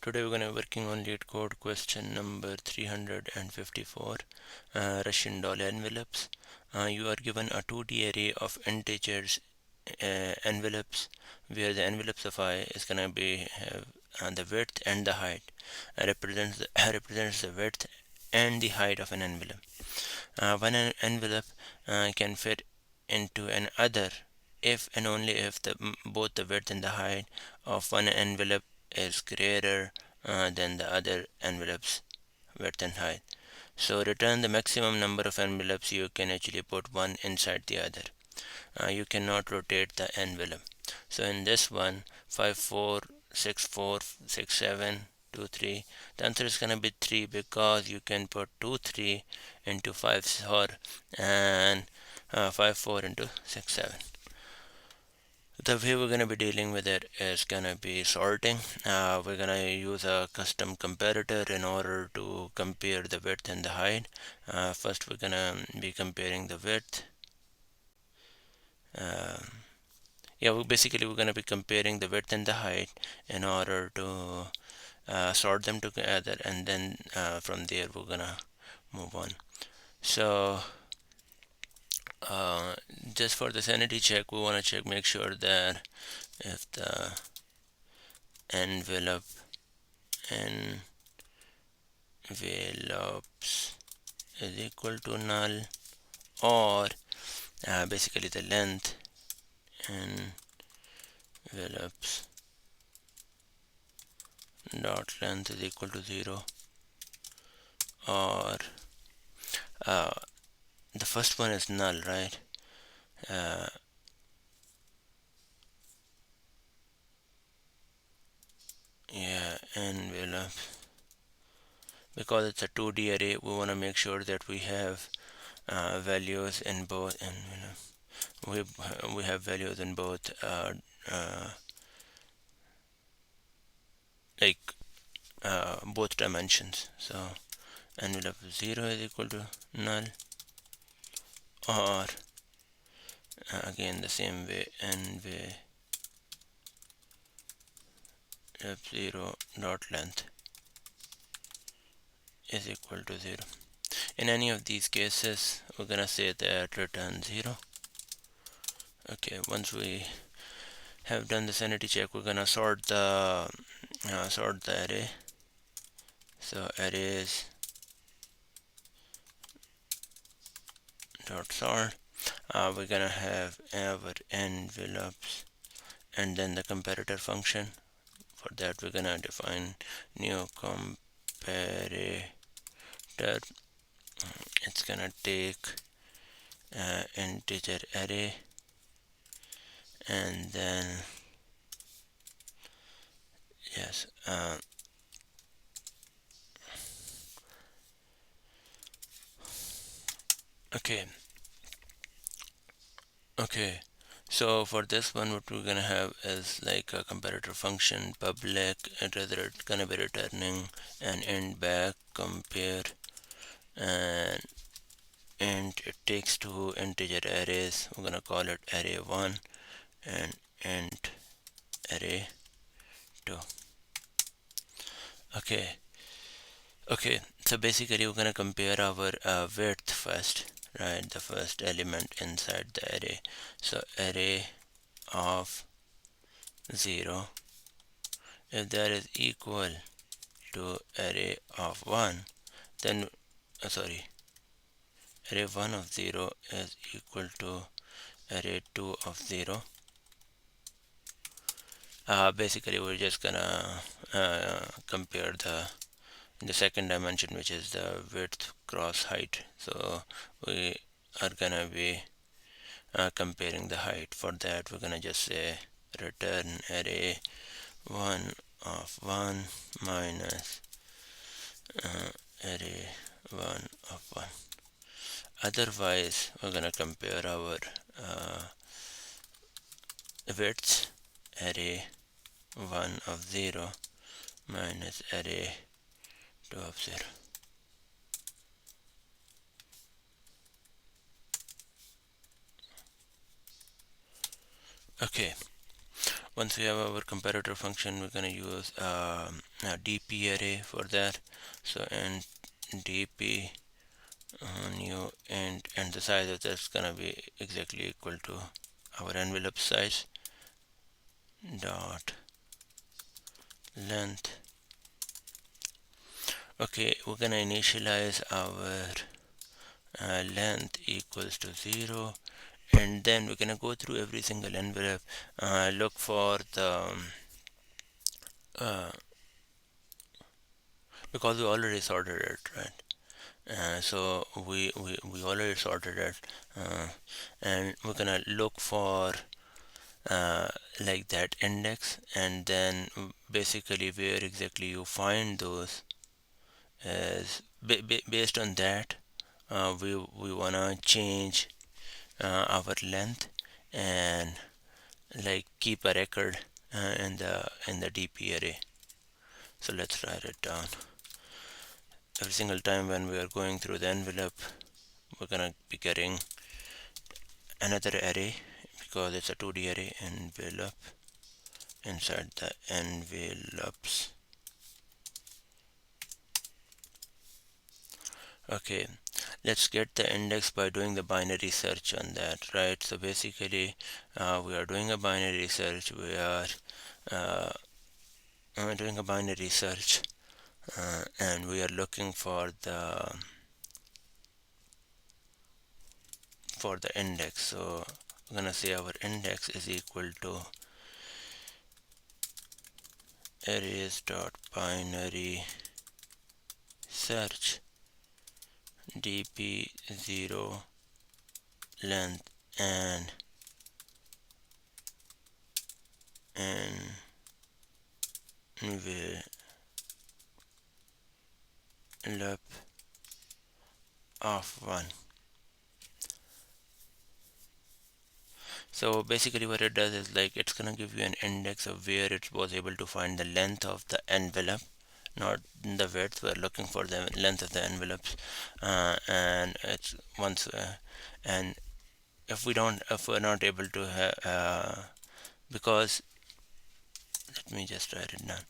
Today we're going to be working on Leetcode question number 354, Russian dollar envelopes. You are given a 2D array of integers envelopes where the envelopes of I is going to be the width and the height represents the width and the height of an envelope. One envelope can fit into another if and only if both the width and the height of one envelope is greater than the other envelope's width and height. So return the maximum number of envelopes you can actually put one inside the other. You cannot rotate the envelope. So in this one, 5 4 6 4 6 7 2 3, the answer is going to be 3 because you can put 2 3 into 5 4 and 5 4 into 6 7. The way we're going to be dealing with it is going to be sorting. We're going to use a custom comparator in order to compare the width and the height. First we're going to be comparing the width. We're going to be comparing the width and the height in order to sort them together, and then from there we're going to move on. So just for the sanity check, we want to make sure that if the envelopes is equal to null, or basically the length envelopes dot length is equal to 0, or the first one is null, right? Envelope, because it's a 2D array, we want to make sure that we have values in both envelopes. We have values in both both dimensions. So envelope 0 is equal to null, or again the same way, envelope 0 dot length is equal to 0. In any of these cases, we're gonna say that return 0. Okay, once we have done the sanity check, we're gonna sort the array. So arrays dot sort. We're gonna have our envelopes and then the comparator function. For that, we're gonna define new comparator. It's gonna take integer array, and then okay, so for this one, what we're gonna have is like a comparator function public, and rather it's gonna be returning an int back compare, and it takes two integer arrays. We're gonna call it array1 and int array2. Okay, so basically we're gonna compare our width first, right? The first element inside the array. So array of 0, if that is equal to array of 1, then array 1 of 0 is equal to array 2 of 0. Basically we're just gonna compare the second dimension, which is the width cross height. So we are gonna be comparing the height. For that, we're gonna just say return array 1 of 1 minus array 1 of 1. Otherwise, we're gonna compare our widths, array 1 of 0 minus array 2 of 0. Okay, once we have our comparator function, we're going to use a dp array for that. So and dp new and the size of that's going to be exactly equal to our envelope size dot length. Okay, we're going to initialize our length equals to 0, and then we're going to go through every single envelope, look for the uh, because we already sorted it, right? So we already sorted it, and we're gonna look for like that index, and then basically where exactly you find those is based on that. We wanna change our length and like keep a record in the DP array. So let's write it down. Every single time when we are going through the envelope, we're gonna be getting another array because it's a 2D array. Envelope, inside the envelopes. Okay, let's get the index by doing the binary search on that, right? So basically we are doing a binary search. We are uh, doing a binary search, and we are looking for the index. So we're gonna say our index is equal to arrays dot binary search dp0 length and envelope of 1. So basically what it does is like it's gonna give you an index of where it was able to find the length of the envelope, not the width. We're looking for the length of the envelopes, and it's once and if we're not able to have because let me just write it down.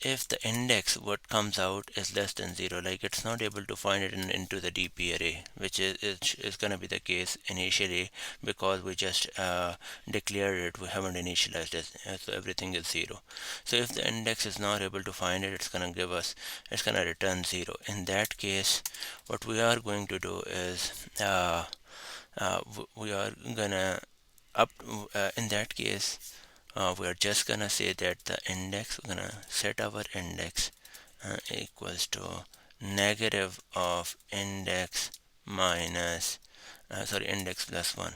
If the index what comes out is less than 0, like it's not able to find it into the DP array, which is going to be the case initially because we just declared it, we haven't initialized it, so everything is 0. So if the index is not able to find it, it's going to return 0. In that case, what we are going to do is we are gonna up in that case we are just gonna say that the index, we're gonna set our index equals to negative of index minus index plus 1.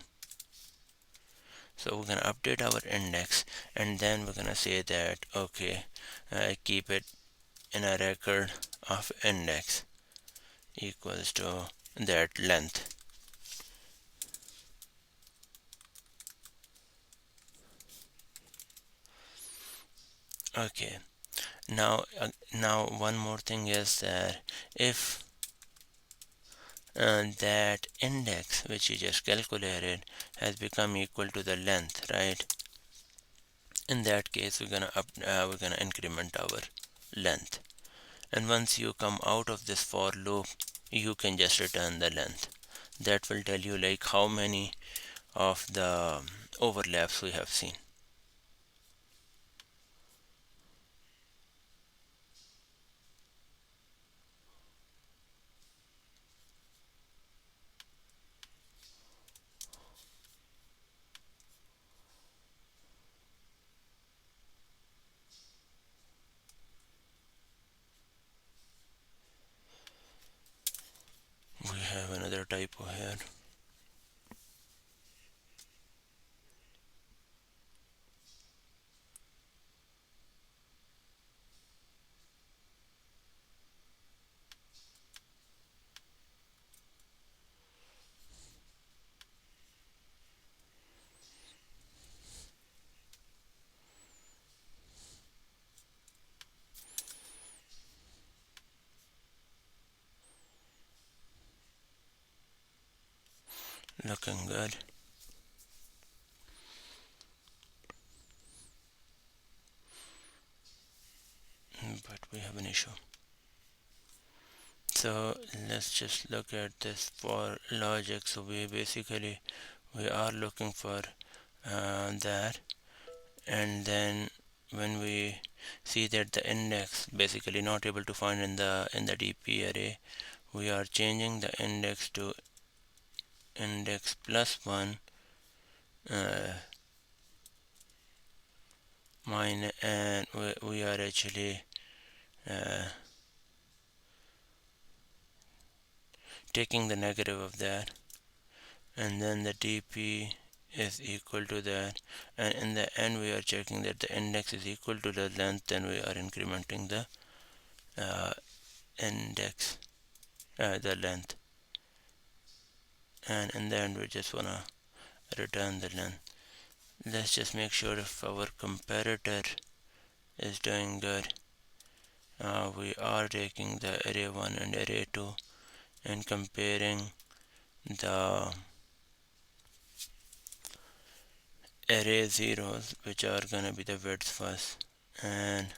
So we're gonna update our index, and then we're gonna say that okay, keep it in a record of index equals to that length. Okay, now one more thing is that if that index which you just calculated has become equal to the length, right? In that case, we're gonna increment our length, and once you come out of this for loop, you can just return the length. That will tell you like how many of the overlaps we have seen. We have another typo here. Looking good. but we have an issue. So let's just look at this for logic. So we are looking for that, and then when we see that the index basically not able to find in the DP array, we are changing the index to index plus 1 mine, and we are actually taking the negative of that, and then the DP is equal to that, and in the end we are checking that the index is equal to the length, then we are incrementing the index the length, and in the end we just wanna return the length. Let's just make sure if our comparator is doing good. We are taking the array 1 and array 2 and comparing the array zeros, which are gonna be the width first, and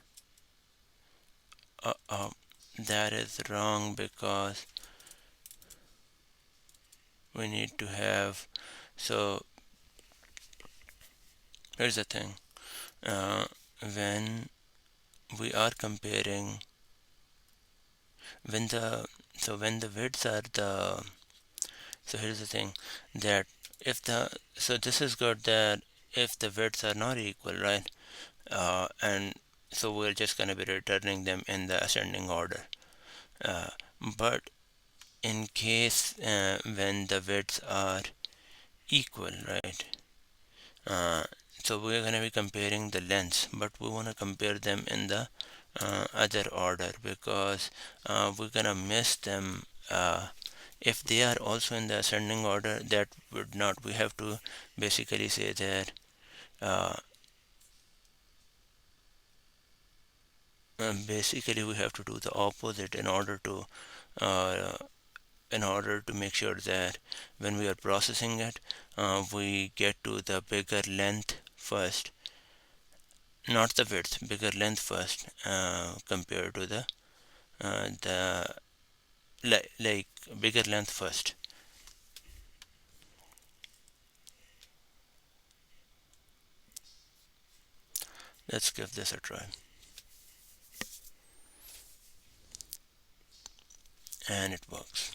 that is wrong because we need to have. So here's the thing, when we are comparing, when the widths are the, so here's the thing, that if the, so this is good that if the widths are not equal, right, and so we're just going to be returning them in the ascending order, but in case when the widths are equal, right, uh, so we're going to be comparing the lengths, but we want to compare them in the other order, because we're going to miss them if they are also in the ascending order. That would not, we have to basically say that basically we have to do the opposite uh, in order to make sure that when we are processing it, we get to the bigger length first, not the width, bigger length first, compared to the like bigger length first. Let's give this a try, and it works.